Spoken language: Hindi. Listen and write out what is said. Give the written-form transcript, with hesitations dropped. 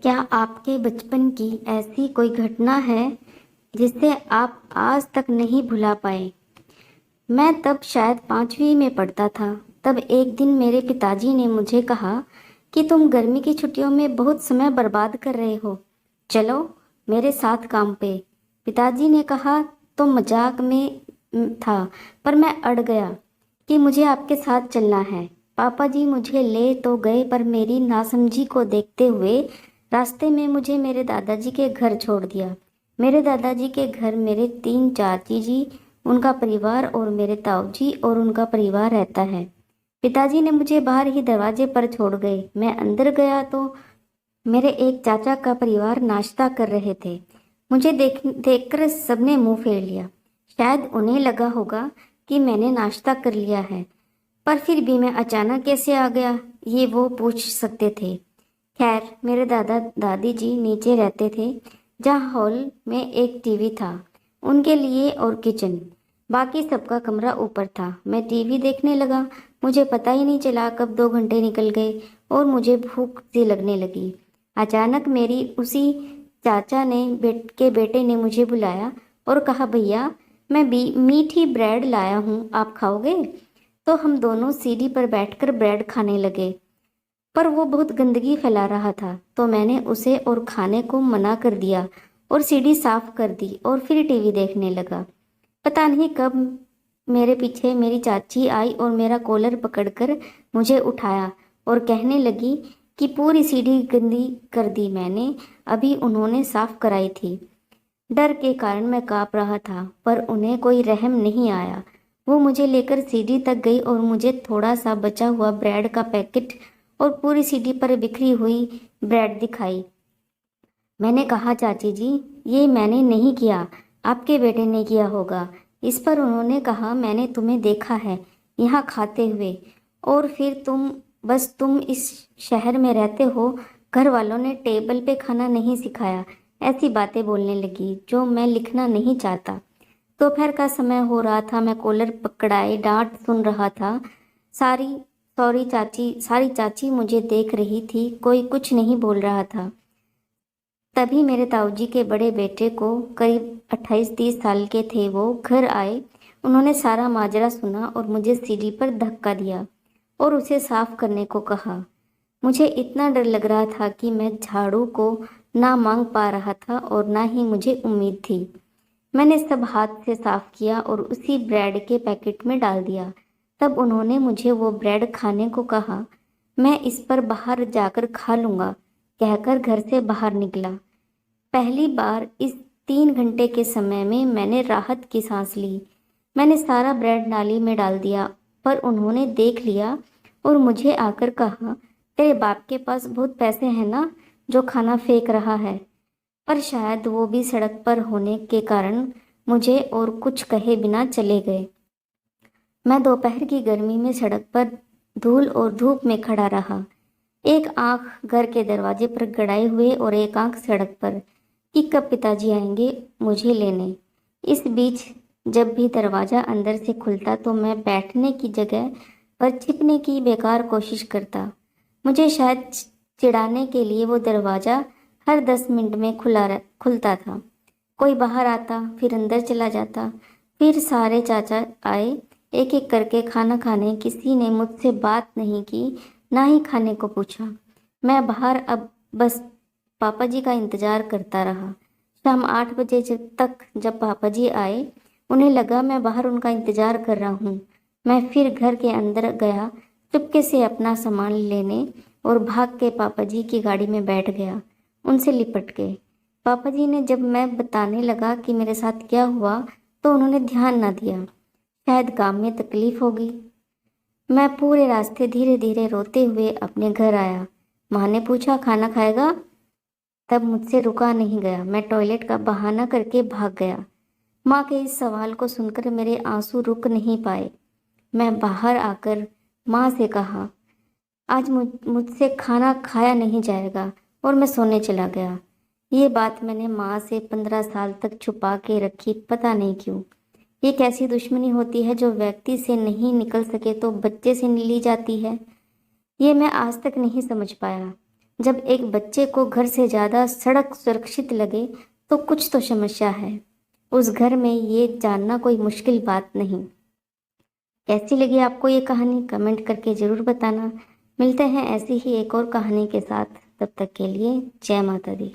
क्या आपके बचपन की ऐसी कोई घटना है जिसे आप आज तक नहीं भुला पाए? मैं तब शायद 5वीं में पढ़ता था। तब एक दिन मेरे पिताजी ने मुझे कहा कि तुम गर्मी की छुट्टियों में बहुत समय बर्बाद कर रहे हो। चलो मेरे साथ काम पे। पिताजी ने कहा तो मजाक में था, पर मैं अड़ गया कि मुझे आपके साथ चलना है। पापा जी मुझे ले तो गए, पर मेरी नासमझी को देखते हुए रास्ते में मुझे मेरे दादाजी के घर छोड़ दिया। मेरे दादाजी के घर मेरे 3 चाची जी, उनका परिवार और मेरे ताऊ जी और उनका परिवार रहता है। पिताजी ने मुझे बाहर ही दरवाजे पर छोड़ गए। मैं अंदर गया तो मेरे एक चाचा का परिवार नाश्ता कर रहे थे। मुझे देखकर सबने मुंह फेर लिया। शायद उन्हें लगा होगा कि मैंने नाश्ता कर लिया है, पर फिर भी मैं अचानक कैसे आ गया, ये वो पूछ सकते थे। खैर, मेरे दादा दादी जी नीचे रहते थे, जहाँ हॉल में एक टीवी था उनके लिए और किचन। बाकी सबका कमरा ऊपर था। मैं टीवी देखने लगा। मुझे पता ही नहीं चला कब 2 घंटे निकल गए और मुझे भूख सी लगने लगी। अचानक मेरी उसी चाचा ने बेटे ने मुझे बुलाया और कहा, भैया मैं भी मीठी ब्रेड लाया हूँ, आप खाओगे? तो हम दोनों सीढ़ी पर बैठकर ब्रेड खाने लगे, पर वो बहुत गंदगी फैला रहा था, तो मैंने उसे और खाने को मना कर दिया और सीढ़ी साफ कर दी और फिर टीवी देखने लगा। पता नहीं कब मेरे पीछे मेरी चाची आई और मेरा कॉलर पकड़कर मुझे उठाया और कहने लगी कि पूरी सीढ़ी गंदी कर दी मैंने, अभी उन्होंने साफ कराई थी। डर के कारण मैं कांप रहा था, पर उन्हें कोई रहम नहीं आया। वो मुझे लेकर सीढ़ी तक गई और मुझे थोड़ा सा बचा हुआ ब्रेड का पैकेट और पूरी सीढ़ी पर बिखरी हुई ब्रेड दिखाई। मैंने कहा, चाची जी ये मैंने नहीं किया, आपके बेटे ने किया होगा। इस पर उन्होंने कहा, मैंने तुम्हें देखा है यहाँ खाते हुए, और फिर तुम इस शहर में रहते हो, घर वालों ने टेबल पे खाना नहीं सिखाया। ऐसी बातें बोलने लगी जो मैं लिखना नहीं चाहता। दोपहर का समय हो रहा था। मैं कॉलर पकड़ाए डांट सुन रहा था। सारी सारी चाची मुझे देख रही थी, कोई कुछ नहीं बोल रहा था। तभी मेरे ताऊजी के बड़े बेटे को, करीब 28-30 साल के थे, वो घर आए। उन्होंने सारा माजरा सुना और मुझे सीढ़ी पर धक्का दिया और उसे साफ करने को कहा। मुझे इतना डर लग रहा था कि मैं झाड़ू को ना मांग पा रहा था और ना ही मुझे उम्मीद थी। मैंने सब हाथ से साफ किया और उसी ब्रेड के पैकेट में डाल दिया। तब उन्होंने मुझे वो ब्रेड खाने को कहा। मैं इस पर बाहर जाकर खा लूँगा कहकर घर से बाहर निकला। पहली बार इस 3 घंटे के समय में मैंने राहत की सांस ली। मैंने सारा ब्रेड नाली में डाल दिया, पर उन्होंने देख लिया और मुझे आकर कहा, तेरे बाप के पास बहुत पैसे हैं ना, जो खाना फेंक रहा है? पर शायद वो भी सड़क पर होने के कारण मुझे और कुछ कहे बिना चले गए। मैं दोपहर की गर्मी में सड़क पर धूल और धूप में खड़ा रहा, एक आंख घर के दरवाजे पर गड़ाए हुए और एक आंख सड़क पर कि कब पिताजी आएंगे मुझे लेने। इस बीच जब भी दरवाज़ा अंदर से खुलता तो मैं बैठने की जगह पर छिपने की बेकार कोशिश करता। मुझे शायद चिढ़ाने के लिए वो दरवाज़ा हर 10 मिनट में खुलता था। कोई बाहर आता, फिर अंदर चला जाता, फिर सारे चाचा आए एक एक करके खाना खाने। किसी ने मुझसे बात नहीं की, ना ही खाने को पूछा। मैं बाहर अब बस पापा जी का इंतज़ार करता रहा। शाम 8 बजे जब पापा जी आए, उन्हें लगा मैं बाहर उनका इंतज़ार कर रहा हूँ। मैं फिर घर के अंदर गया, चुपके से अपना सामान लेने, और भाग के पापा जी की गाड़ी में बैठ गया, उनसे लिपट गए। पापा जी ने जब मैं बताने लगा कि मेरे साथ क्या हुआ, तो उन्होंने ध्यान ना दिया। शायद काम में तकलीफ होगी। मैं पूरे रास्ते धीरे धीरे रोते हुए अपने घर आया। माँ ने पूछा, खाना खाएगा? तब मुझसे रुका नहीं गया। मैं टॉयलेट का बहाना करके भाग गया। माँ के इस सवाल को सुनकर मेरे आंसू रुक नहीं पाए। मैं बाहर आकर माँ से कहा, आज मुझसे खाना खाया नहीं जाएगा, और मैं सोने चला गया। ये बात मैंने माँ से 15 साल तक छुपा के रखी, पता नहीं क्यों। ये कैसी दुश्मनी होती है जो व्यक्ति से नहीं निकल सके तो बच्चे से ली जाती है, ये मैं आज तक नहीं समझ पाया। जब एक बच्चे को घर से ज़्यादा सड़क सुरक्षित लगे तो कुछ तो समस्या है। उस घर में ये जानना कोई मुश्किल बात नहीं। कैसी लगी आपको ये कहानी कमेंट करके ज़रूर बताना। मिलते हैं ऐसी ही एक और कहानी के साथ, तब तक के लिए जय माता दी।